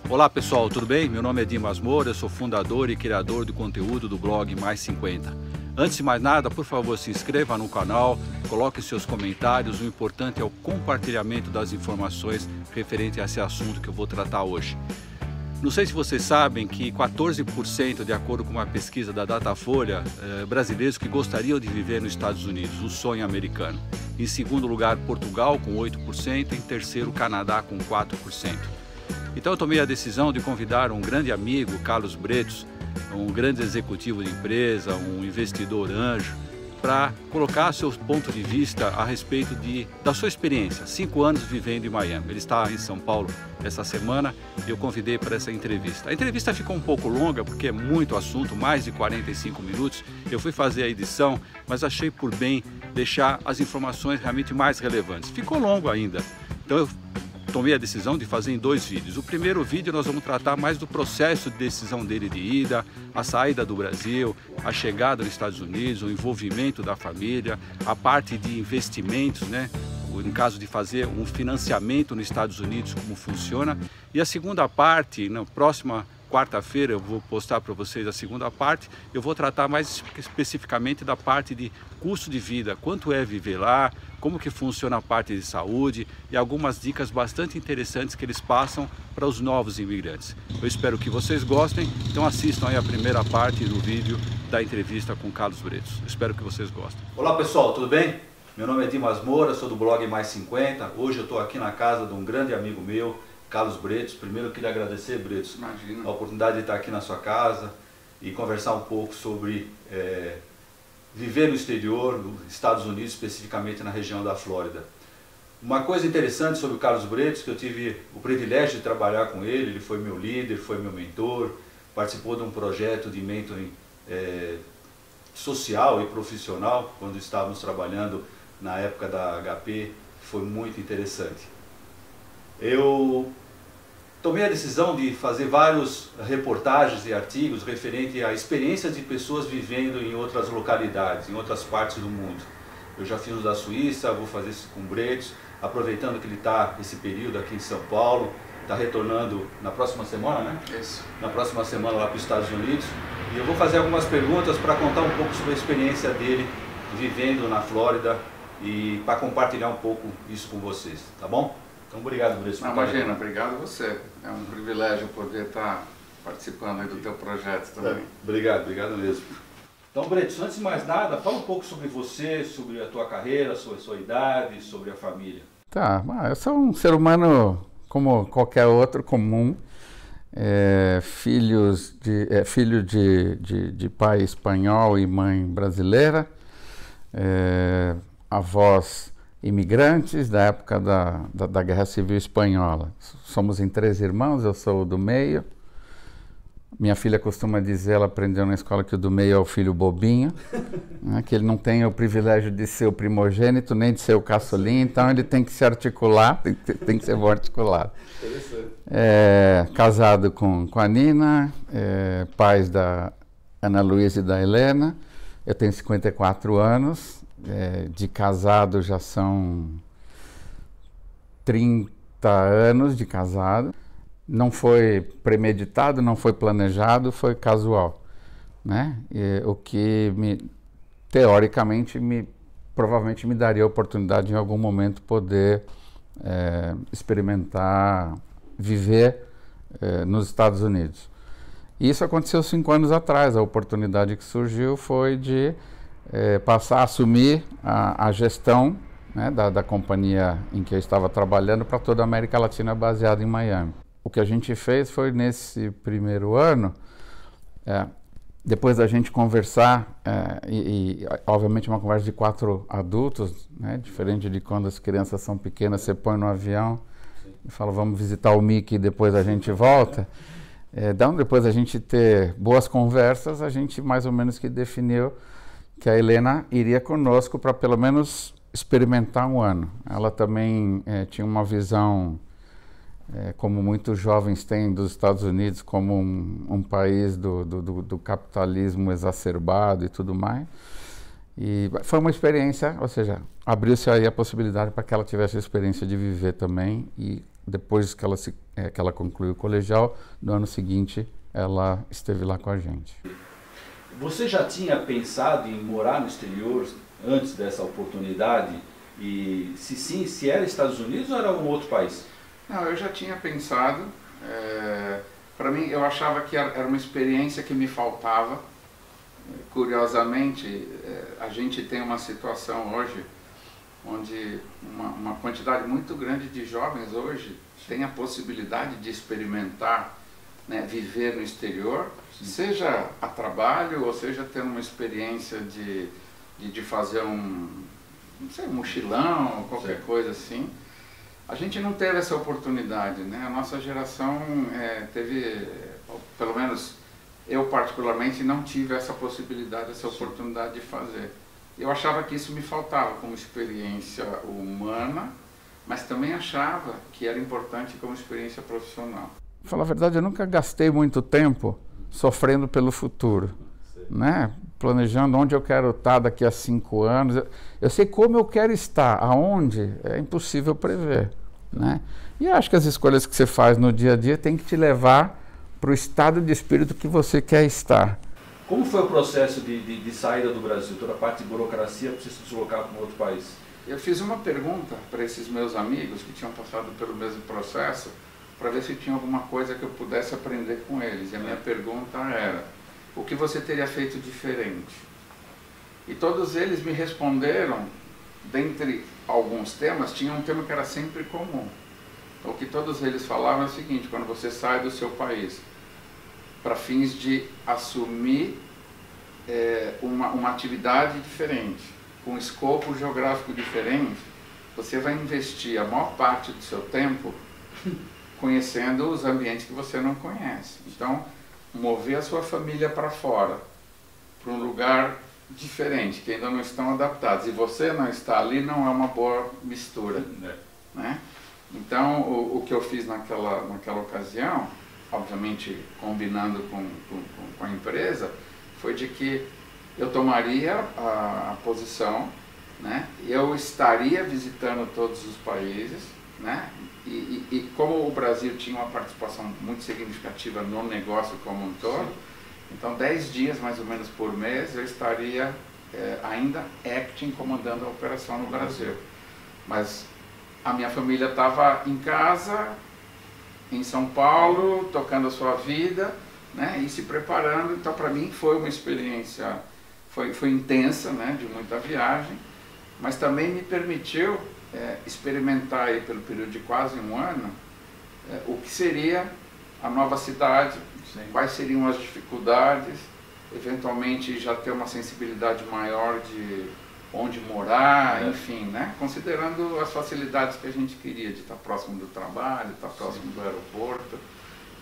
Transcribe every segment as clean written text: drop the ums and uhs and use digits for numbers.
Olá pessoal, tudo bem? Meu nome é Dimas Moura, eu sou fundador e criador do conteúdo do blog Mais 50. Antes de mais nada, por favor, se inscreva no canal, coloque seus comentários, o importante é o compartilhamento das informações referente a esse assunto que eu vou tratar hoje. Não sei se vocês sabem que 14%, de acordo com uma pesquisa da Datafolha, brasileiros que gostariam de viver nos Estados Unidos, o sonho americano. Em segundo lugar, Portugal com 8%, em terceiro, Canadá com 4%. Então eu tomei a decisão de convidar um grande amigo, Carlos Bretos, um grande executivo de empresa, um investidor anjo, para colocar seu ponto de vista a respeito da sua experiência, 5 anos vivendo em Miami. Ele está em São Paulo essa semana e eu convidei para essa entrevista. A entrevista ficou um pouco longa porque é muito assunto, mais de 45 minutos. Eu fui fazer a edição, mas achei por bem deixar as informações realmente mais relevantes. Ficou longo ainda, então eu tomei a decisão de fazer em 2 vídeos. O primeiro vídeo nós vamos tratar mais do processo de decisão dele de ida, a saída do Brasil, a chegada nos Estados Unidos, o envolvimento da família, a parte de investimentos, né? Em caso de fazer um financiamento nos Estados Unidos, como funciona. E a segunda parte, na próxima quarta-feira eu vou postar para vocês a segunda parte, eu vou tratar mais especificamente da parte de custo de vida, quanto é viver lá, como que funciona a parte de saúde e algumas dicas bastante interessantes que eles passam para os novos imigrantes. Eu espero que vocês gostem, então assistam aí a primeira parte do vídeo da entrevista com Carlos Bretos. Espero que vocês gostem. Olá pessoal, tudo bem? Meu nome é Dimas Moura, sou do blog Mais 50. Hoje eu estou aqui na casa de um grande amigo meu, Carlos Bretos. Primeiro eu queria agradecer, Bretos, a oportunidade de estar aqui na sua casa e conversar um pouco sobre viver no exterior, nos Estados Unidos, especificamente na região da Flórida. Uma coisa interessante sobre o Carlos Bretos, que eu tive o privilégio de trabalhar com ele, ele foi meu líder, foi meu mentor, participou de um projeto de mentoring social e profissional, quando estávamos trabalhando na época da HP, foi muito interessante. Eu tomei a decisão de fazer várias reportagens e artigos referente à experiência de pessoas vivendo em outras localidades, em outras partes do mundo. Eu já fiz o da Suíça, vou fazer isso com o Bretos, aproveitando que ele está esse período aqui em São Paulo, está retornando na próxima semana, né? Isso. Na próxima semana lá para os Estados Unidos. E eu vou fazer algumas perguntas para contar um pouco sobre a experiência dele vivendo na Flórida e para compartilhar um pouco isso com vocês, tá bom? Então, obrigado, Bretos. Imagina, obrigado a você. É um privilégio poder estar participando aí do teu projeto também. Obrigado mesmo. Então, Bretos, antes de mais nada, fala um pouco sobre você, sobre a tua carreira, sobre a sua idade, sobre a família. Tá, eu sou um ser humano como qualquer outro, comum. Filho de pai espanhol e mãe brasileira. Avós imigrantes da época da Guerra Civil Espanhola. Somos em 3 irmãos, eu sou o do meio. Minha filha costuma dizer, ela aprendeu na escola que o do meio é o filho bobinho, né, que ele não tem o privilégio de ser o primogênito, nem de ser o caçulinha, então ele tem que se articular, tem que ser bom articulado. Casado com a Nina, pais da Ana Luísa e da Helena. Eu tenho 54 anos, de casado já são 30 anos de casado. Não foi premeditado, não foi planejado, foi casual, né? O que teoricamente provavelmente me daria a oportunidade em algum momento poder experimentar, viver nos Estados Unidos. E isso aconteceu 5 anos atrás. A oportunidade que surgiu foi de passar a assumir a gestão, né, da companhia em que eu estava trabalhando para toda a América Latina, baseada em Miami. O que a gente fez foi, nesse primeiro ano, depois da gente conversar, obviamente uma conversa de 4 adultos, né? Diferente de quando as crianças são pequenas, você põe no avião e fala, vamos visitar o Mickey e depois a gente volta. Então, depois a gente ter boas conversas, a gente mais ou menos que definiu que a Helena iria conosco para pelo menos experimentar um ano. Ela também tinha uma visão, como muitos jovens têm, dos Estados Unidos como um país do capitalismo exacerbado e tudo mais. E foi uma experiência, ou seja, abriu-se aí a possibilidade para que ela tivesse a experiência de viver também, e depois que ela concluiu o colegial, no ano seguinte ela esteve lá com a gente. Você já tinha pensado em morar no exterior antes dessa oportunidade? E se sim, se era Estados Unidos ou era algum outro país? Não, eu já tinha pensado. Para mim, eu achava que era uma experiência que me faltava. Curiosamente, a gente tem uma situação hoje onde uma quantidade muito grande de jovens hoje tem a possibilidade de experimentar, né, viver no exterior, seja a trabalho ou seja ter uma experiência de fazer um mochilão, qualquer coisa assim. A gente não teve essa oportunidade, né? A nossa geração teve, pelo menos eu particularmente, não tive essa possibilidade, essa oportunidade de fazer. Eu achava que isso me faltava como experiência humana, mas também achava que era importante como experiência profissional. Pra falar a verdade, eu nunca gastei muito tempo sofrendo pelo futuro, né? Planejando onde eu quero estar daqui a 5 anos. Eu sei como eu quero estar, aonde é impossível prever, né? E acho que as escolhas que você faz no dia a dia tem que te levar para o estado de espírito que você quer estar. Como foi o processo de saída do Brasil? Toda a parte de burocracia para você se deslocar para um outro país? Eu fiz uma pergunta para esses meus amigos que tinham passado pelo mesmo processo, para ver se tinha alguma coisa que eu pudesse aprender com eles. E a minha pergunta era, o que você teria feito diferente? E todos eles me responderam, dentre alguns temas, tinha um tema que era sempre comum. O que todos eles falavam é o seguinte: quando você sai do seu país para fins de assumir uma atividade diferente, com um escopo geográfico diferente, você vai investir a maior parte do seu tempo conhecendo os ambientes que você não conhece. Então, mover a sua família para fora, para um lugar diferente, que ainda não estão adaptados, e você não está ali, não é uma boa mistura, né? Então, o que eu fiz naquela ocasião, obviamente combinando com a empresa, foi de que eu tomaria a posição, né? Eu estaria visitando todos os países, né? E como o Brasil tinha uma participação muito significativa no negócio como um todo, então 10 dias mais ou menos por mês eu estaria ainda acting, comandando a operação no Brasil. Mas a minha família estava em casa, em São Paulo, tocando a sua vida, né, e se preparando. Então, para mim, foi uma experiência, foi intensa, né, de muita viagem, mas também me permitiu experimentar aí, pelo período de quase um ano, o que seria a nova cidade, quais seriam as dificuldades, eventualmente já ter uma sensibilidade maior de onde morar, enfim, né? Considerando as facilidades que a gente queria, de estar próximo do trabalho, estar próximo do aeroporto,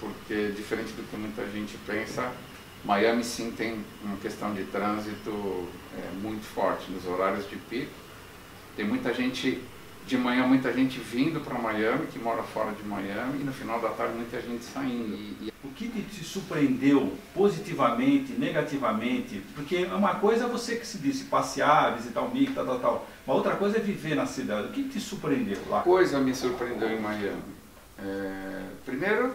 porque, diferente do que muita gente pensa, Miami sim tem uma questão de trânsito muito forte nos horários de pico. Tem muita gente, de manhã muita gente vindo para Miami, que mora fora de Miami, e no final da tarde muita gente saindo. O que te surpreendeu positivamente, negativamente? Porque uma coisa é você que se disse, passear, visitar o Mickey, tal. Uma outra coisa é viver na cidade. O que te surpreendeu lá? Uma coisa me surpreendeu em Miami. Primeiro,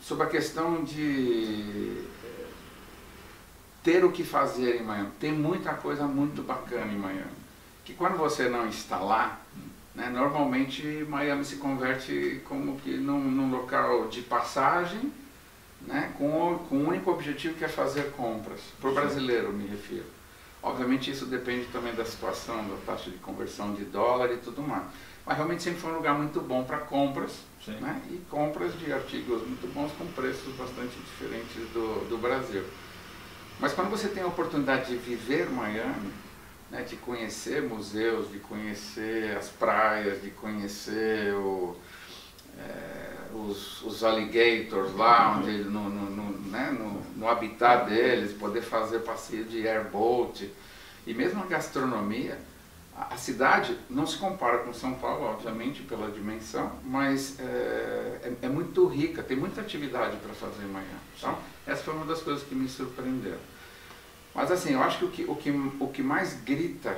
sobre a questão de ter o que fazer em Miami. Tem muita coisa muito bacana em Miami, que quando você não está lá, né, normalmente Miami se converte como que num local de passagem, né, com o único objetivo que é fazer compras. Para o brasileiro, me refiro. Obviamente isso depende também da situação, da taxa de conversão de dólar e tudo mais. Mas realmente sempre foi um lugar muito bom para compras, né, e compras de artigos muito bons com preços bastante diferentes do Brasil. Mas quando você tem a oportunidade de viver Miami, né, de conhecer museus, de conhecer as praias, de conhecer os alligators lá, onde, no habitat deles, poder fazer passeio de airboat, e mesmo a gastronomia, a cidade não se compara com São Paulo, obviamente, pela dimensão, mas é muito rica, tem muita atividade para fazer em Miami. Então, essa foi uma das coisas que me surpreendeu. Mas assim, eu acho que o que mais grita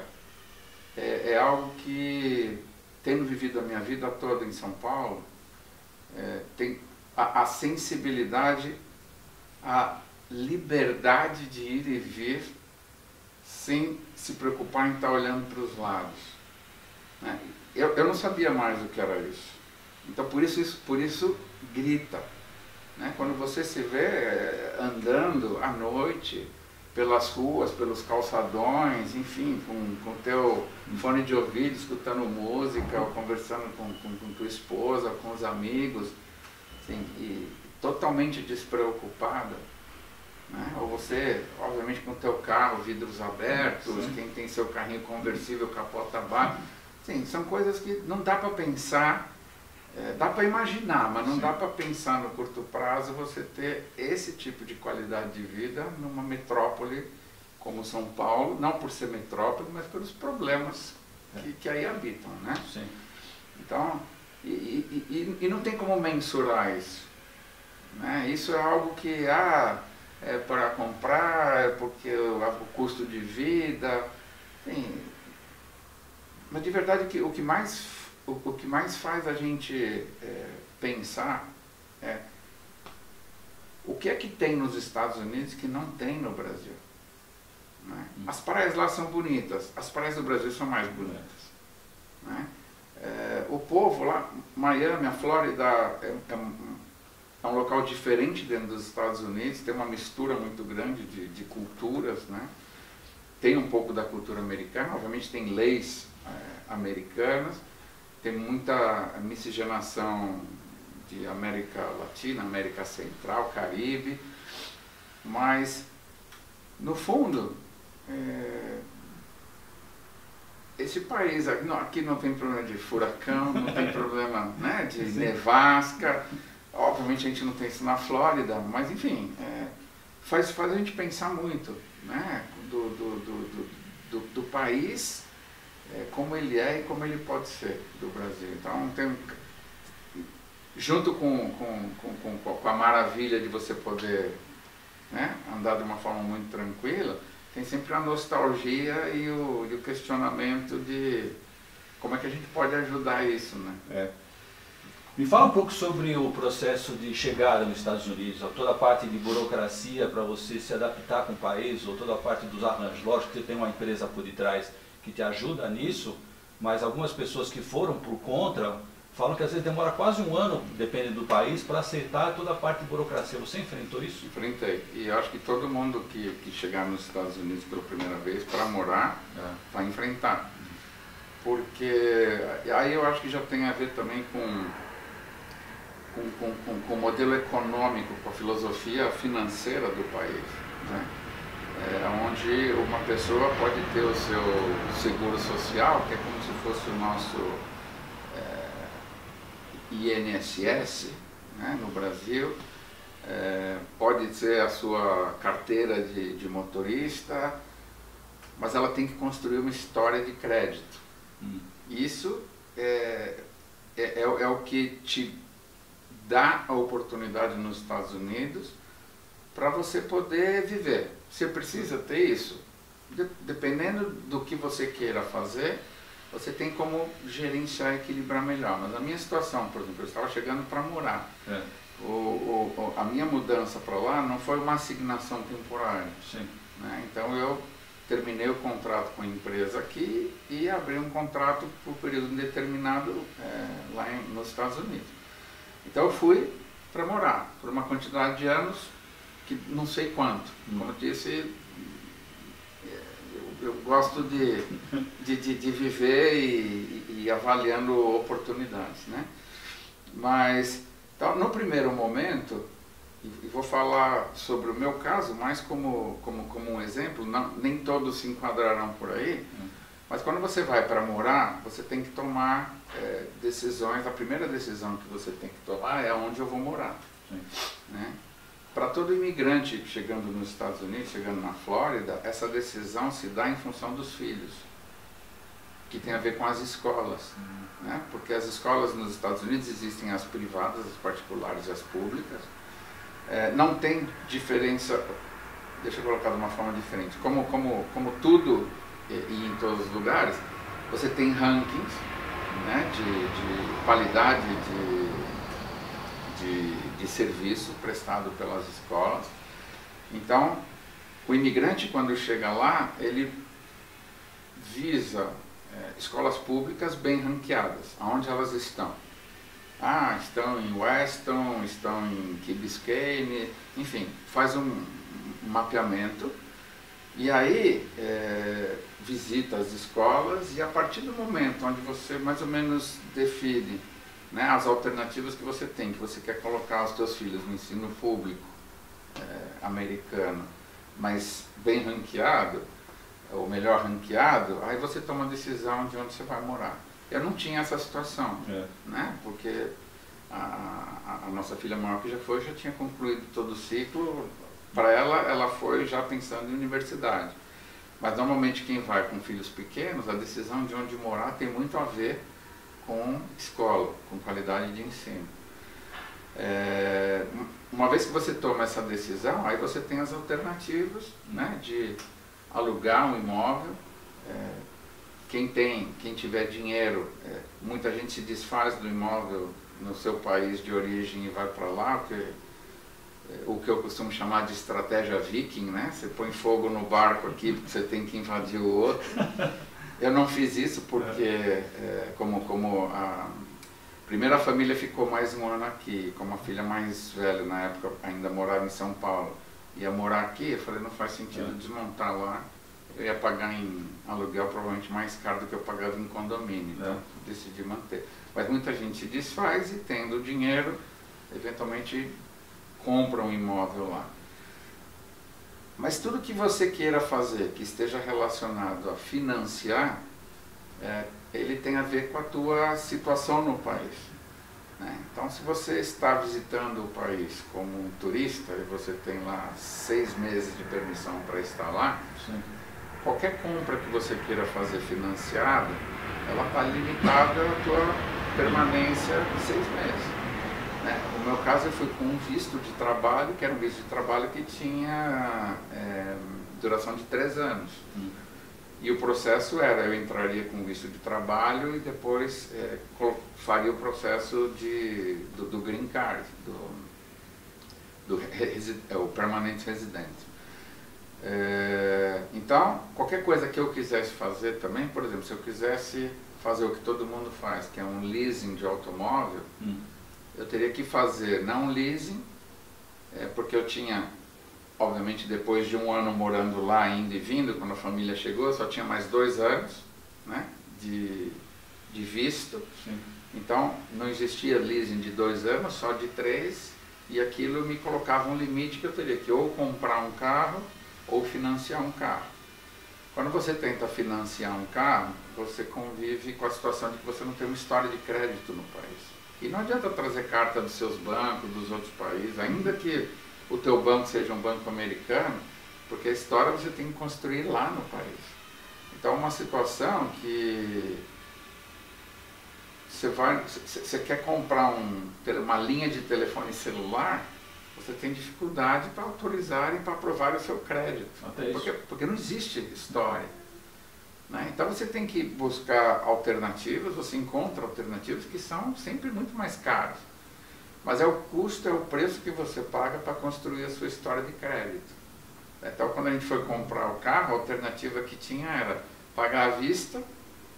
é algo que, tendo vivido a minha vida toda em São Paulo, tem a sensibilidade, a liberdade de ir e vir sem se preocupar em estar olhando para os lados. Né? Eu não sabia mais o que era isso. Então por isso grita. Né? Quando você se vê andando à noite pelas ruas, pelos calçadões, enfim, com teu fone de ouvido, escutando música, ou conversando com tua esposa, com os amigos, assim, e totalmente despreocupada, né? Ou você, obviamente, com o teu carro, vidros abertos, quem tem seu carrinho conversível, capota baixa, assim, são coisas que não dá para pensar, dá para imaginar, mas não dá para pensar no curto prazo você ter esse tipo de qualidade de vida numa metrópole como São Paulo, não por ser metrópole, mas pelos problemas que aí habitam, né? Sim. Então, e não tem como mensurar isso, né? Isso é algo que, é para comprar, é porque o custo de vida, enfim, mas de verdade o que mais faz a gente pensar é o que é que tem nos Estados Unidos que não tem no Brasil. Né? As praias lá são bonitas, as praias do Brasil são mais bonitas. Né? O povo lá, Miami, a Flórida, é um local diferente dentro dos Estados Unidos, tem uma mistura muito grande de culturas, né? Tem um pouco da cultura americana, obviamente tem leis americanas, tem muita miscigenação de América Latina, América Central, Caribe, mas no fundo esse país aqui não tem problema de furacão, não tem problema, né, de nevasca, obviamente a gente não tem isso na Flórida, mas enfim, faz a gente pensar muito, né, do país, como ele é e como ele pode ser do Brasil. Então junto com a maravilha de você poder, né, andar de uma forma muito tranquila, tem sempre a nostalgia e o questionamento de como é que a gente pode ajudar isso, né? Me fala um pouco sobre o processo de chegada nos Estados Unidos, toda a parte de burocracia para você se adaptar com o país, ou toda a parte dos arranjos. Lógico que você tem uma empresa por detrás que te ajuda nisso, mas algumas pessoas que foram por conta falam que às vezes demora quase um ano, depende do país, para aceitar toda a parte de burocracia. Você enfrentou isso? Enfrentei. E eu acho que todo mundo que chegar nos Estados Unidos pela primeira vez para morar vai enfrentar. Porque aí eu acho que já tem a ver também com o modelo econômico, com a filosofia financeira do país, né? Onde uma pessoa pode ter o seu seguro social, que é como se fosse o nosso INSS, né, no Brasil, pode ser a sua carteira de motorista, mas ela tem que construir uma história de crédito. Isso é o que te dá a oportunidade nos Estados Unidos para você poder viver. Você precisa ter isso. Dependendo do que você queira fazer, você tem como gerenciar e equilibrar melhor. Mas a minha situação, por exemplo, eu estava chegando para morar. A minha mudança para lá não foi uma assignação temporária. Sim. Né? Então eu terminei o contrato com a empresa aqui e abri um contrato por período indeterminado lá nos Estados Unidos. Então eu fui para morar por uma quantidade de anos que não sei quanto. Como eu disse, eu gosto de viver e avaliando oportunidades, né? Mas então, no primeiro momento e vou falar sobre o meu caso, mais como um exemplo, nem todos se enquadrarão por aí, mas quando você vai para morar, você tem que tomar decisões. A primeira decisão que você tem que tomar é onde eu vou morar. Né? Para todo imigrante chegando nos Estados Unidos, chegando na Flórida, essa decisão se dá em função dos filhos, que tem a ver com as escolas. Né? Porque as escolas nos Estados Unidos existem as privadas, as particulares e as públicas. Não tem diferença, deixa eu colocar de uma forma diferente, como tudo e em todos os lugares, você tem rankings, né, de qualidade de serviço prestado pelas escolas. Então, o imigrante, quando chega lá, ele visa escolas públicas bem ranqueadas. Aonde elas estão? Estão em Weston, estão em Key Biscayne, enfim, faz um mapeamento e aí visita as escolas, e a partir do momento onde você mais ou menos define, né, as alternativas que você tem, que você quer colocar os seus filhos no ensino público americano, mas bem ranqueado, ou melhor ranqueado, aí você toma a decisão de onde você vai morar. Eu não tinha essa situação, né? Porque a nossa filha maior que já tinha concluído todo o ciclo. Para ela foi já pensando em universidade. Mas normalmente quem vai com filhos pequenos, a decisão de onde morar tem muito a ver com escola, com qualidade de ensino. Uma vez que você toma essa decisão, aí você tem as alternativas, né, de alugar um imóvel. Quem tiver dinheiro, muita gente se desfaz do imóvel no seu país de origem e vai para lá, o que eu costumo chamar de estratégia viking, né? Você põe fogo no barco aqui porque você tem que invadir o outro. Eu não fiz isso porque, como a primeira família ficou mais um ano aqui, como a filha mais velha na época ainda morava em São Paulo, ia morar aqui, eu falei, não faz sentido desmontar lá. Eu ia pagar em aluguel provavelmente mais caro do que eu pagava em condomínio, então decidi manter. Mas muita gente se desfaz e, tendo o dinheiro, eventualmente compra um imóvel lá. Mas tudo que você queira fazer, que esteja relacionado a financiar, ele tem a ver com a tua situação no país. Né? Então, se você está visitando o país como um turista e você tem lá 6 meses de permissão para estar lá, qualquer compra que você queira fazer financiada, ela está limitada à tua permanência de 6 meses. Né? No meu caso, eu fui com um visto de trabalho, que era um visto de trabalho que tinha duração de 3 anos. E o processo era, eu entraria com visto de trabalho e depois faria o processo do Green Card, o Permanent Resident. Então, qualquer coisa que eu quisesse fazer também, por exemplo, se eu quisesse fazer o que todo mundo faz, que é um leasing de automóvel, eu teria que fazer não um leasing, porque eu tinha, obviamente, depois de um ano morando lá, indo e vindo, quando a família chegou, eu só tinha mais 2 anos, né, de visto. Então, não existia leasing de 2 anos, só de 3, e aquilo me colocava um limite que eu teria que ou comprar um carro ou financiar um carro. Quando você tenta financiar um carro, você convive com a situação de que você não tem uma história de crédito no país. E não adianta trazer carta dos seus bancos, dos outros países, ainda que o teu banco seja um banco americano, porque a história você tem que construir lá no país. Então, uma situação que você quer comprar uma linha de telefone celular, você tem dificuldade para autorizar e para aprovar o seu crédito, porque não existe história. Né? Então você tem que buscar alternativas, você encontra alternativas que são sempre muito mais caras. Mas é o custo, é o preço que você paga para construir a sua história de crédito. Então quando a gente foi comprar o carro, a alternativa que tinha era pagar à vista,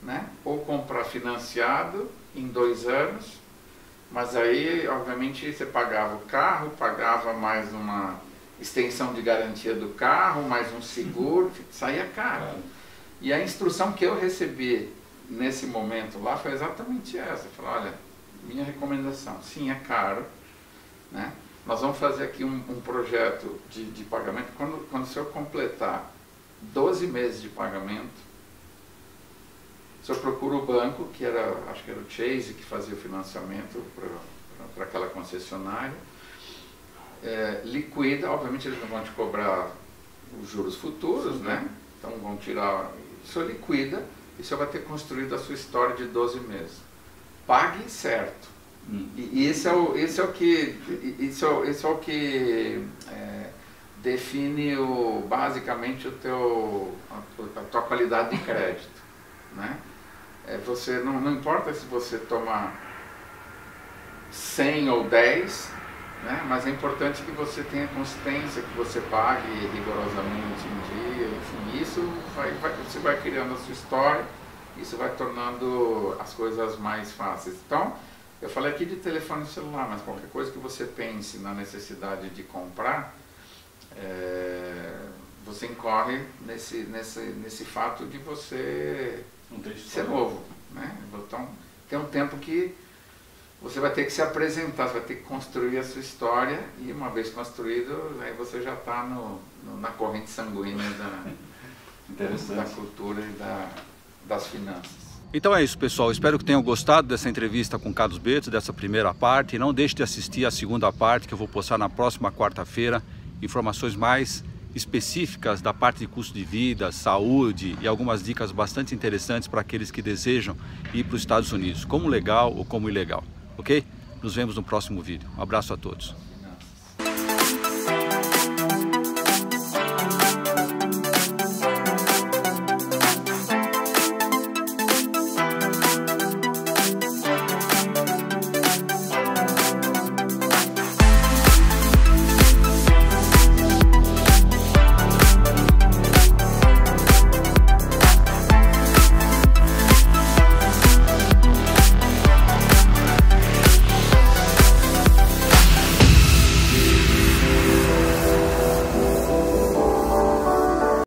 né? Ou comprar financiado em 2 anos. Mas aí, obviamente, você pagava o carro, pagava mais uma extensão de garantia do carro, mais um seguro, saía caro. E a instrução que eu recebi nesse momento lá foi exatamente essa. Eu falei, olha, minha recomendação, sim, é caro, né? Nós vamos fazer aqui um projeto de pagamento. Quando o senhor completar 12 meses de pagamento, o senhor procura o banco, acho que era o Chase que fazia o financiamento para aquela concessionária, liquida, obviamente eles não vão te cobrar os juros futuros, né? Então vão tirar, o senhor liquida e o senhor vai ter construído a sua história de 12 meses. Pague certo. E esse é o que define basicamente a tua qualidade de crédito, né? Você não importa se você tomar 100 ou 10, né? Mas é importante que você tenha consistência, que você pague rigorosamente em dia, enfim, isso você vai criando a sua história, isso vai tornando as coisas mais fáceis. Então, eu falei aqui de telefone celular, mas qualquer coisa que você pense na necessidade de comprar, você incorre nesse fato de você ser novo, né? Então, tem um tempo que você vai ter que se apresentar, você vai ter que construir a sua história, e uma vez construído, aí você já está na corrente sanguínea da cultura e das finanças. Então é isso, pessoal. Espero que tenham gostado dessa entrevista com Carlos Beto, dessa primeira parte. E não deixe de assistir a segunda parte, que eu vou postar na próxima quarta-feira. Informações mais específicas da parte de custo de vida, saúde e algumas dicas bastante interessantes para aqueles que desejam ir para os Estados Unidos, como legal ou como ilegal. Ok? Nos vemos no próximo vídeo. Um abraço a todos.